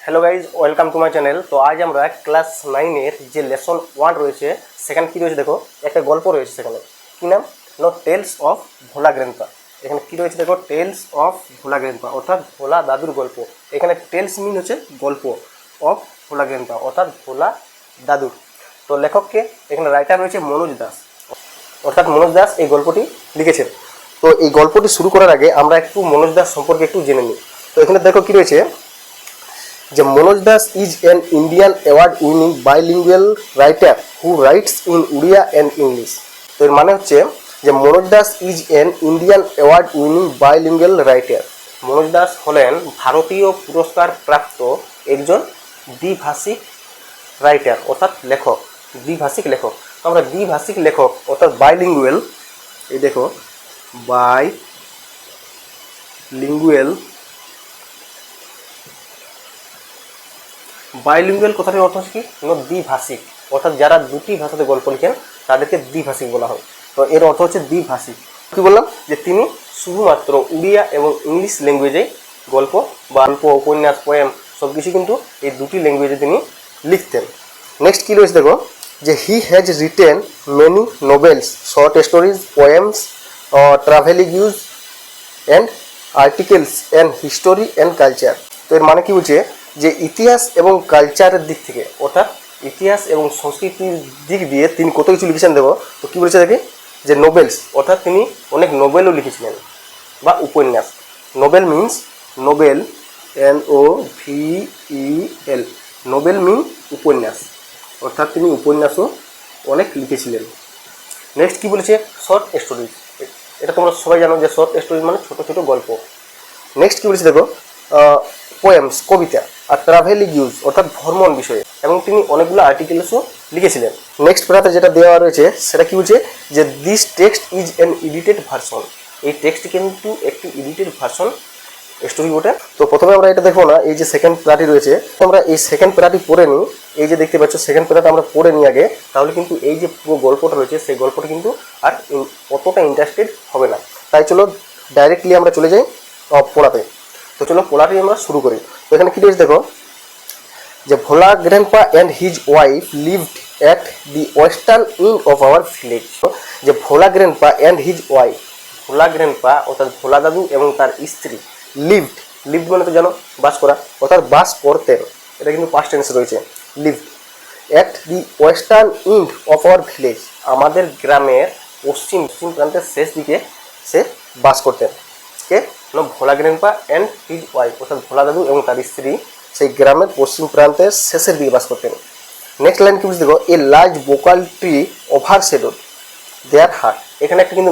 Hello guys, welcome to my channel. তো আজ আমরা ক্লাস 9-এর যে লেসন 1 রয়েছে সেখানে কী রয়েছে দেখো, একটা গল্প রয়েছে। সেখানে কী নাম? Tales of Bhola grandpa. এখানে কী রয়েছে দেখো, টেলস অফ ভোলা গ্র্যান্ডপা অর্থাৎ ভোলা দাদুর গল্প। এখানে টেলস মিন হচ্ছে গল্প, অফ ভোলা গ্র্যান্ডপা অর্থাৎ ভোলা দাদুর। তো লেখককে এখানে রাইটার রয়েছে মনোজ দাস, অর্থাৎ মনোজ দাস এই গল্পটি লিখেছেন। তো এই গল্পটি শুরু করার আগে আমরা একটু মনোজ দাস সম্পর্কে একটু জেনে নিই। তো এখানে দেখো কী রয়েছে যে Manoj Das is an Indian award winning bilingual writer who writes in Odia and English. তো এর মানে হচ্ছে যে Manoj Das is an Indian award winning bilingual writer. Manoj Das হলেন ভারতীয় পুরস্কার প্রাপ্ত একজন দ্বিভাষিক রাইটার অর্থাৎ লেখক, দ্বিভাষিক লেখক। তো আমরা দ্বিভাষিক লেখক অর্থাৎ বাইলিঙ্গুয়াল, এই দেখো বাইলিঙ্গুয়াল, বাইলিঙ্গুয়াল কথাটির অর্থ হচ্ছে কি? দ্বিভাষিক, অর্থাৎ যারা দুটি ভাষাতে গল্প লিখেন তাদেরকে দ্বিভাষিক বলা হয়। তো এর অর্থ হচ্ছে দ্বিভাষিক। কি বললাম যে তিনি শুধুমাত্র উড়িয়া এবং ইংলিশ ল্যাঙ্গুয়েজে গল্প, উপন্যাস, পোয়েম সব কিছু কিন্তু এই দুটি ল্যাঙ্গুয়েজে তিনি লিখতেন। নেক্সট কী রয়েছে দেখো যে he has written many novels, short stories, poems, travelogues and articles and history and culture. তো এর মানে কি বলছে যে ইতিহাস এবং কালচারের দিক থেকে অর্থাৎ ইতিহাস এবং সংস্কৃতির দিক দিয়ে তিনি কত কিছু লিখেছেন দেবো। তো কী বলেছে দেখে যে নোবেলস অর্থাৎ তিনি অনেক নোবেলও লিখেছিলেন বা উপন্যাস। Novel means novel, NOVEL, novel mean উপন্যাস, অর্থাৎ তিনি উপন্যাসও অনেক লিখেছিলেন। নেক্সট কী বলেছে শর্ট স্টোরিজ। এটা তোমরা সবাই জানো যে শর্ট স্টোরিজ মানে ছোটো ছোটো গল্প। নেক্সট কী বলেছে দেখো পোয়েমস, কবিতা, আর ট্রাভেলিগুজ অর্থাৎ ভ্রমণ বিষয়ে, এবং তিনি অনেকগুলো আর্টিকেলসও লিখেছিলেন। নেক্সট প্যারাতে যেটা দেওয়া রয়েছে সেটা কি বলছে যে this text is an edited version. এই টেক্সট কিন্তু একটি এডিটেড ভার্সন স্টোরি বটে। তো প্রথমে আমরা এটা দেখবো না, এই যে সেকেন্ড প্যারাটি রয়েছে আমরা এই সেকেন্ড প্যারাটি পড়ে নিই। এই যে দেখতে পাচ্ছ সেকেন্ড প্যারাটা আমরা পড়ে নিই আগে, তাহলে কিন্তু এই যে পুরো গল্পটা রয়েছে সেই গল্পটা কিন্তু আর অতটা ইন্টারেস্টেড হবে না। তাই চলো ডাইরেক্টলি আমরা চলে যাই পড়াতে। তো চলো পড়াটি আমরা শুরু করি। তো এখানে কী রয়েছে দেখো যে Bhola grandpa and his wife lived at the western wing of our village. যে Bhola grandpa and his wife, Bhola grandpa অর্থাৎ ভোলা দাদু এবং তার স্ত্রী, লিভড মানে তো জানো বাস করা, অর্থাৎ বাস করতেন। এটা কিন্তু পাস্ট টেন্সে রয়েছে। Lived at the western wing of our village, আমাদের গ্রামের পশ্চিম প্রান্তের শেষ দিকে সে বাস করতেন। কে? ভোলা গ্র্যান্ডপা অ্যান্ড হিজ ওয়াইফ অর্থাৎ ভোলা দাদু এবং তার স্ত্রী সেই গ্রামের পশ্চিম প্রান্তের শেষের দিকে বাস করতেন। নেক্সট লাইন কি বুঝতে দেখো a large bakul tree overshadowed their heart. এখানে একটা কিন্তু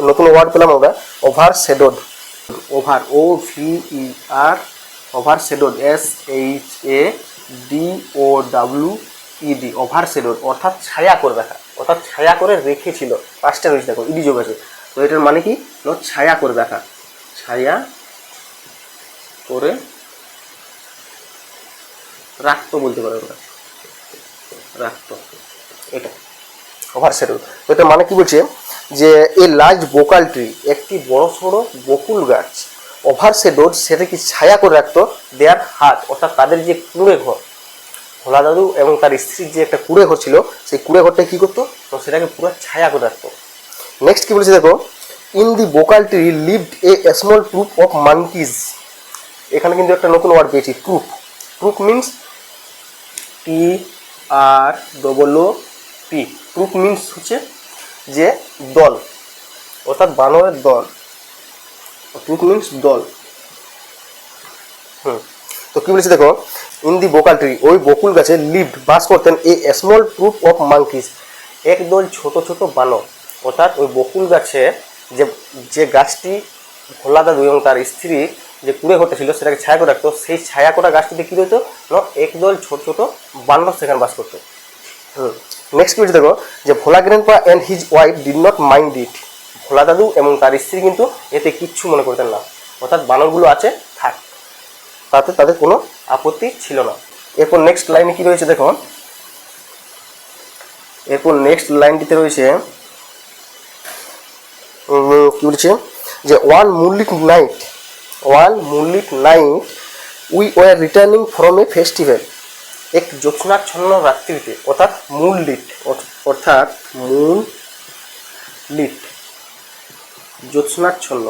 নতুন ওয়ার্ড পেলাম আমরা, overshadowed, over OVER, overshadowed SHADOWED, overshadowed অর্থাৎ ছায়া করে রাখা, অর্থাৎ ছায়া করে রেখেছিল। পাঁচটা রয়েছে দেখো, ইডি যোগ আছে। তো এটার মানে কি ছায়া করে রাখা, ছায়া করে রাখতো বলতে পারো আমরা, রাখতো, এটা ওভার শেডোড। তো এটা মানে কি বলছে যে এ লার্জ বোকাল ট্রি, একটি বড় সড়ো বকুল গাছ, ওভার শেডোড সেটা কি ছায়া করে রাখতো, দেয়ার হার্ট অর্থাৎ তাদের যে কুঁড়ে ঘর, ভোলা দাদু এবং তার স্ত্রীর যে একটা কুঁড়ে ঘর ছিল সেই কুঁড়ে ঘরটা কী করতো, তো সেটাকে পুরো ছায়া করে রাখতো। নেক্সট কি বলেছে দেখো in the bakul tree lived a small troop of monkeys. এখানে কিন্তু একটা নতুন ওয়ার্ড পেয়েছি, troop. Troop means TROOP। Troop means হচ্ছে যে দল, অর্থাৎ বানরের দল। ট্রুপ মিন্স দল। তো কি বলেছে দেখো ইন দি বোকাল ট্রি, ওই বকুল গাছে লিভড বাস করতেন এ স্মল ট্রুপ অফ মাংকিস, একদল ছোট ছোট বানর। অর্থাৎ ওই বকুল গাছে যে গাছটি ভোলা দাদু এবং তার স্ত্রী যে কুড়ে ঘরটা ছিল সেটাকে ছায়া করে রাখতো, সেই ছায়া করা গাছটিতে কী হতো একদল ছোট ছোট বানর সেখানে বাস করতো। নেক্সট কি বলছে দেখো যে Bhola grandpa and his wife did not mind it. Bhola দাদু এবং তার স্ত্রী কিন্তু এতে কিচ্ছু মনে করতেন না, অর্থাৎ বানরগুলো আছে থাক, তাতে তাদের কোনো আপত্তি ছিল না। এরপর নেক্সট লাইনে কি রয়েছে দেখো, এরপর নেক্সট লাইনটিতে রয়েছে কি বলছে যে one moonlit night we were returning from a festival, এক জ্যোৎস্নাচ্ছন্ন রাত্রিতে, অর্থাৎ মুনলিট, অর্থাৎ মুনলিট জ্যোৎস্নাচ্ছন্ন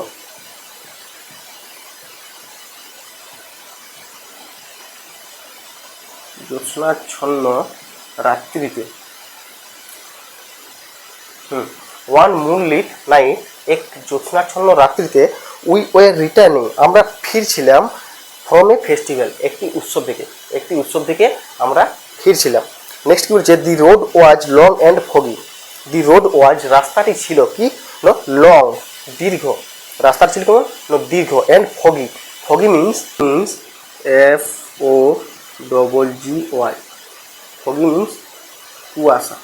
রাত্রিতে, ওয়ান মুনলিট নাইট, এক জ্যোৎস্নাচ্ছন্ন রাত্রিতে, উই ওয়ার রিটার্নিং, আমরা ফিরছিলাম, ফ্রম এ ফেস্টিভ্যাল, একটি উৎসব থেকে আমরা ফিরছিলাম। নেক্সট কি বলছে, দি road was long and foggy, the road was, রাস্তাটি ছিল কি, লং, দীর্ঘ, রাস্তাটি ছিল কেমন, দীর্ঘ, and foggy, foggy means FOGGY, foggy means কুয়াশা।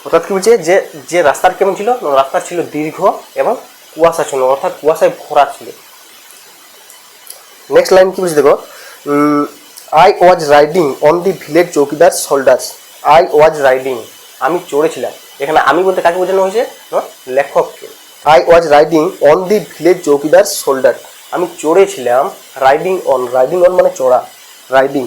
অর্থাৎ কি বলছে, যে রাস্তার কেমন ছিল, রাস্তা ছিল দীর্ঘ এবং কুয়াশাচ্ছন্ন, অর্থাৎ কুয়াশায় ভরা ছিল। নেক্সট লাইন কি বলছে দেখো, I was riding on the village চৌকিদার শোল্ডার্স, আই ওয়াজ রাইডিং, আমি চড়েছিলাম, এখানে আমি বলতে কাকে বোঝানো হয়েছে, লেখককে। I was riding on the village চৌকিদার শোল্ডার, আমি চড়েছিলাম, রাইডিং অন মানে চড়া, রাইডিং,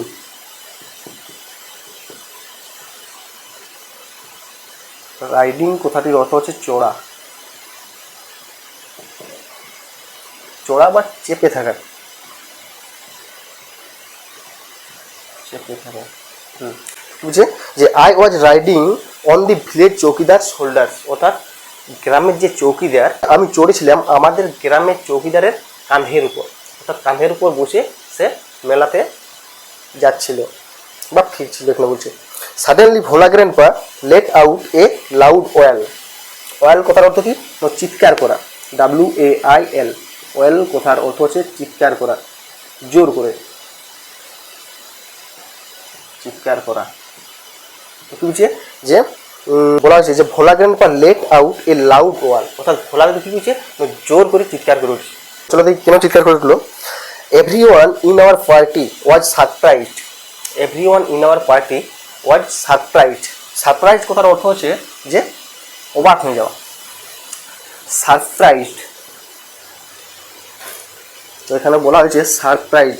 রাইডিং কথাটির অর্থ হচ্ছে চড়া, চড়া বা চেপে থাকা, বুঝছে যে I was riding on the village চৌকিদার শোল্ডার্স, অর্থাৎ গ্রামের যে চৌকিদার, আমি চড়েছিলাম আমাদের গ্রামের চৌকিদারের কাঁধের উপর, অর্থাৎ কাঁধের উপর বসে সে মেলাতে যাচ্ছিল বা ফিরছিল, এখানে বলছে। Suddenly Bhola grandpa let out a loud wail, wail কথার অর্থ কি, চিৎকার করা, WAIL, ওয়াল কথার অর্থ হচ্ছে চিৎকার করা, জোর করে চিৎকার করা। কি বলছে যে বলা হয়েছে যে Bhola grandpa let out a loud wail, অর্থাৎ ভোলা কি বলছে, জোর করে চিৎকার করে উঠছে। চলো দেখি কেন চিৎকার করে উঠলো। Everyone in our party was surprised, everyone in our party was surprised, surprise কথার অর্থ হচ্ছে যে অবাক হয়ে যাওয়া, সারপ্রাইজড। তো এখানে বলা হয়েছে সারপ্রাইজ,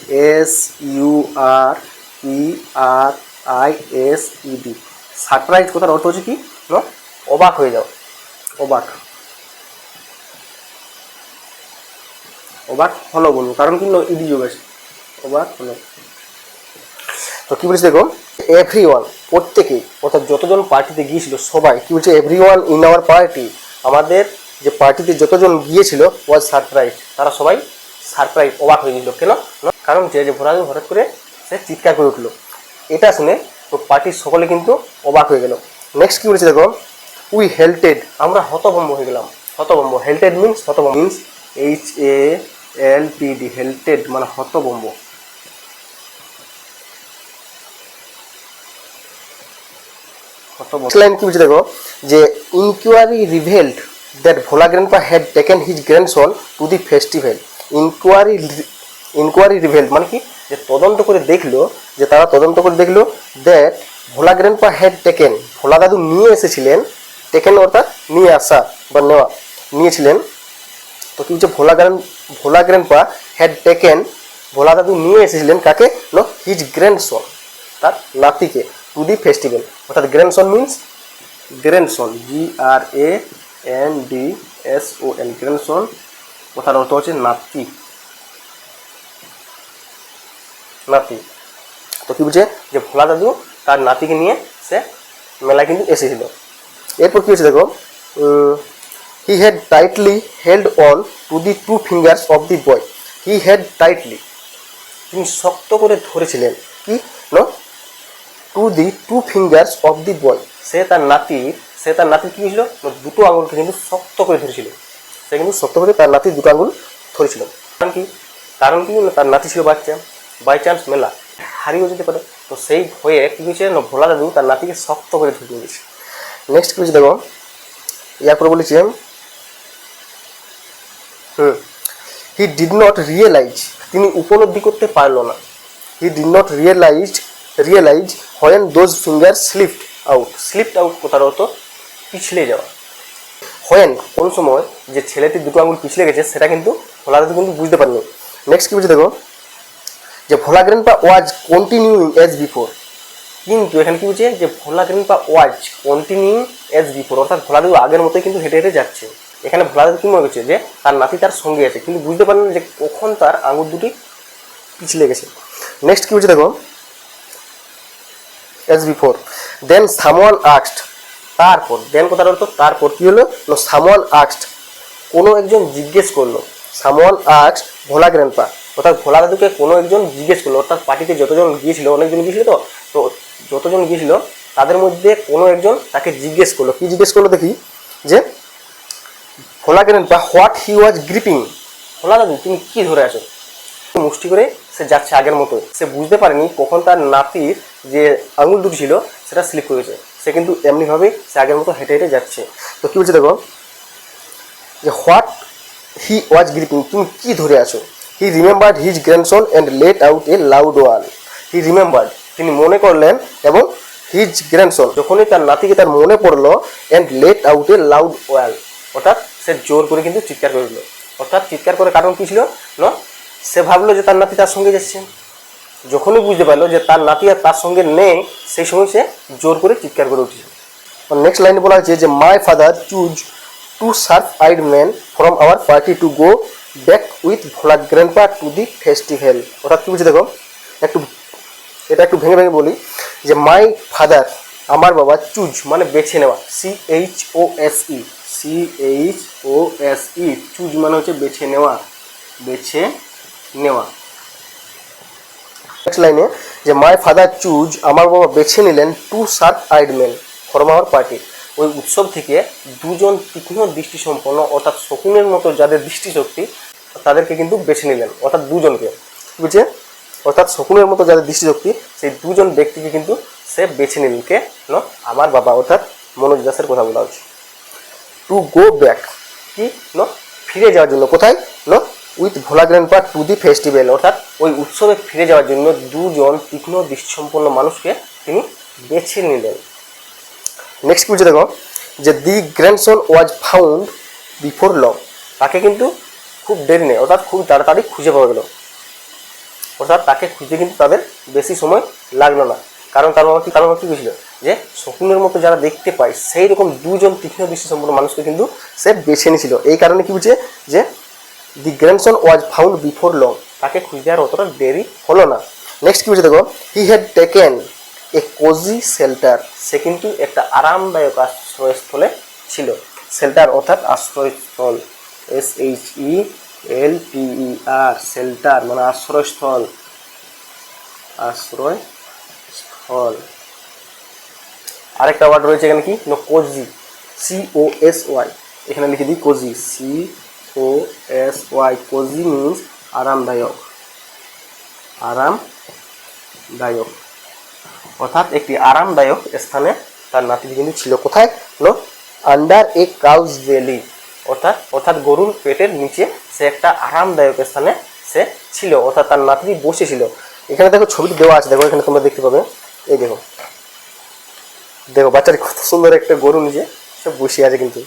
SURPRISED, সারপ্রাইজ কথার অর্থ হচ্ছে কি, অবাক হয়ে যাও, অবাক, অবাক হলো বলবো, কারণ কি ইডি যোগ আছে, অবাক হলো। তো কি বলছে দেখো, এভরিওয়ান প্রত্যেকেই, অর্থাৎ যতজন পার্টিতে গিয়েছিল সবাই, কি বলছে, এভরিওয়ান ইন আওয়ার পার্টি, আমাদের যে পার্টিতে যতজন গিয়েছিল, ওয়াজ সারপ্রাইজ, তারা সবাই সারপ্রাইজ, অবাক হয়ে গেছিল। কেন, কারণ যে হঠাৎ করে সে চিৎকার করে উঠলো, এটা শুনে তো পার্টির সকলে কিন্তু অবাক হয়ে গেল। নেক্সট কি বলেছে দেখো, উই হেল্টেড, আমরা হতভম্ব হয়ে গেলাম, হতভম্ব, হেল্টেড মিন্স হতভম্ব, মিন্স HALTED, হেল্টেড মানে হতভম্ব। লাইন কি বলছে দেখো, যে inquiry revealed that Bhola grandpa had taken his grandson to the festival, inquiry revealed মানে কি, যে তদন্ত করে দেখলো, যে তারা তদন্ত করে দেখলো, that Bhola grandpa had taken, Bhola দাদু নিয়ে এসেছিলেন, টেকেন অর্থাৎ নিয়ে আসা বা নেওয়া, নিয়েছিলেন। তো কি বলছে, ভোলা গ্র্যান্ডপা হ্যাড টেকেন, ভোলা দাদু নিয়ে এসেছিলেন কাকে, হিজ গ্র্যান্ডসন, তার নাতিকে, টু দি ফেস্টিভ্যাল, অর্থাৎ grandson means grandson, GRANDSON, grandson কথার অর্থ হচ্ছে নাতি, নাতি। তো কি বলছে, যে ভোলা দাদু তার নাতিকে নিয়ে সে মেলায় কিন্তু এসেছিল। এরপর কি হচ্ছে দেখো, he had tightly held on to the two fingers of the boy, he had tightly, তিনি শক্ত করে ধরেছিলেন, কি, to the two fingers of the boy, সে তার নাতির কি হয়েছিল, দুটো আঙুলকে কিন্তু শক্ত করে ধরেছিল, সে কিন্তু শক্ত করে তার নাতির দুটো আঙুল ধরেছিল। কারণ কি, তার নাতি ছিল বাচ্চা, বাই চান্স মেলা হারিয়েও যেতে পারে, তো সেই ভয়ে কি হয়েছে, ভোলা দাদু তার নাতিকে শক্ত করে ধরে নিয়েছে। নেক্সট কি হচ্ছে দেখো, এরপরে বলেছে, হি ডিড নট রিয়েলাইজ, তিনি উপলব্ধি করতে পারল না, he did not realize when those finger slipped out, কথার অর্থ পিছলে যাওয়া, হোয়েন কোন সময় যে ছেলেটির দুটো আঙুল পিছলে গেছে সেটা কিন্তু ভোলা দাদু কিন্তু বুঝতে পারেনি। নেক্সট কি বলছে দেখো, যে Bhola grandpa was continuing as before. কিন্তু এখানে কি বলছে যে Bhola grandpa was continuing as before, অর্থাৎ ভোলা দাদু আগের মতোই কিন্তু হেঁটে হেঁটে যাচ্ছে। এখানে ভোলা দাদু কি মনে করছে যে তার নাতি তার সঙ্গে আছে, কিন্তু বুঝতে পারেন যে কখন তার আঙুল দুটি পিছলে গেছে। নেক্সট কি বলছে দেখো, অ্যাজ বিফোর দেন সামওয়ান আস্কড, তারপর দেন কথার অর্থ তারপর কি হলো, সামওয়ান আস্কড কোনো একজন জিজ্ঞেস করলো, সামওয়ান আস্কড ভোলা গ্র্যান্ডপা, অর্থাৎ ভোলা দাদুকে কোনো একজন জিজ্ঞেস করলো, অর্থাৎ পার্টিতে যতজন গিয়েছিল, অনেকজন গিয়েছিল তো যতজন গিয়েছিল তাদের মধ্যে কোনো একজন তাকে জিজ্ঞেস করলো। কি জিজ্ঞেস করলো দেখি, যে Bhola grandpa what he was gripping, Bhola দাদু তুমি কি ধরে আছো। মুষ্টি করে সে যাচ্ছে আগের মতো, সে বুঝতে পারেনি কখন তার নাতির যে আঙুল দুটি ছিল সেটা স্লিপ করেছে, সে কিন্তু এমনিভাবে সে আগের মতো হেঁটে হেঁটে যাচ্ছে। তো কী বলছে দেখো, যে হোয়াট হি ওয়াজ গ্রিপিং, তুমি কি ধরে আছো। হি remembered his grandson and let out a loud wall, he remembered তিনি মনে করলেন, এবং হিজ গ্র্যান্ডসন যখনই তার নাতিকে তার মনে পড়লো, and let out a loud wail, অর্থাৎ সে জোর করে কিন্তু চিৎকার করে দিল। অর্থাৎ চিৎকার করে কারণ কী ছিল না, সে ভাবলো যে তার নাতি তার সঙ্গে যাচ্ছে, যখনই বুঝতে পারলো যে তার নাতি আর তার সঙ্গে নেই সেই সময় সে জোর করে চিৎকার করে উঠেছে। নেক্সট লাইনে বলা হয়েছে যে my father choose to sharp eyed man from our party to go back with Bhola grandpa two the festival. অর্থাৎ কী বলছে দেখো, এটা একটু ভেঙে ভেঙে বলি, যে মাই ফাদার আমার বাবা, চুজ মানে বেছে নেওয়া, CHOSE, CHOSE, চুজ মানে হচ্ছে বেছে নেওয়া, বেছে নেওয়া। নেক্সট লাইনে যে মাই ফাদার চুজ আমার বাবা বেছে নিলেন two sharp eyed man from our party, ওই উৎসব থেকে দুজন তীক্ষ্ণ দৃষ্টিসম্পন্ন অর্থাৎ শকুনের মতো যাদের দৃষ্টিশক্তি তাদেরকে কিন্তু বেছে নিলেন, অর্থাৎ দুজনকে, বুঝছে, অর্থাৎ শকুনের মতো যাদের দৃষ্টিশক্তি সেই দুজন ব্যক্তিকে কিন্তু সে বেছে নিলেন। কে ন, আমার বাবা, অর্থাৎ মনোজ দাসের কথা বলা হচ্ছে। টু গো ব্যাক কি ন, ফিরে যাওয়ার জন্য, কোথায় ন, with Bhola grandpa two the festival, অর্থাৎ ওই উৎসবে ফিরে যাওয়ার জন্য দুজন তীক্ষ্ণ দৃষ্টিসম্পন্ন মানুষকে তিনি বেছে নিলেন। নেক্সট বুঝে দেখো, যে the grandson was found before long, তাকে কিন্তু খুব দেরি নেই, অর্থাৎ খুব তাড়াতাড়ি খুঁজে পাওয়া গেল, অর্থাৎ তাকে খুঁজতে কিন্তু তাদের বেশি সময় লাগলো না। কারণ তার কী বুঝল, যে শকুনের মতো যারা দেখতে পায় সেই রকম দুজন তীক্ষ্ণ দৃষ্টিসম্পন্ন মানুষকে কিন্তু সে বেছে নিয়েছিল। এই কারণে কি বুঝছে, যে the grandson was found before long, তাকে খুঁজতে আর অতটা দেরি হলো না। নেক্সট কি বুঝছে দেখো, he had taken a cosy shelter, সে কিন্তু একটা আরামদায়ক আশ্রয়স্থলে ছিল। শেল্টার অর্থাৎ আশ্রয়স্থল, SHELTER, শেল্টার মানে আশ্রয়স্থল, আশ্রয়স্থল। আরেকটা ওয়ার্ড রয়েছে এখানে কি, কোজি, COSY, এখানে লিখে দিই কোজি, COSY, কোজি মিন্স আরামদায়ক, আরামদায়ক, অর্থাৎ একটি আরামদায়ক স্থানে তার নাতিটি কিন্তু ছিল। কোথায় নো, আন্ডার এ কাউজ বেলি, অর্থাৎ গরুর পেটের নিচে সে একটা আরামদায়ক স্থানে সে ছিল, অর্থাৎ তার নাতিটি বসেছিল। এখানে দেখো ছবিটি দেওয়া আছে, দেখো এখানে তোমরা দেখতে পাবে, এই দেখো বাচ্চাটি কত সুন্দর একটা গরু নিচে সে বসে আছে কিন্তু।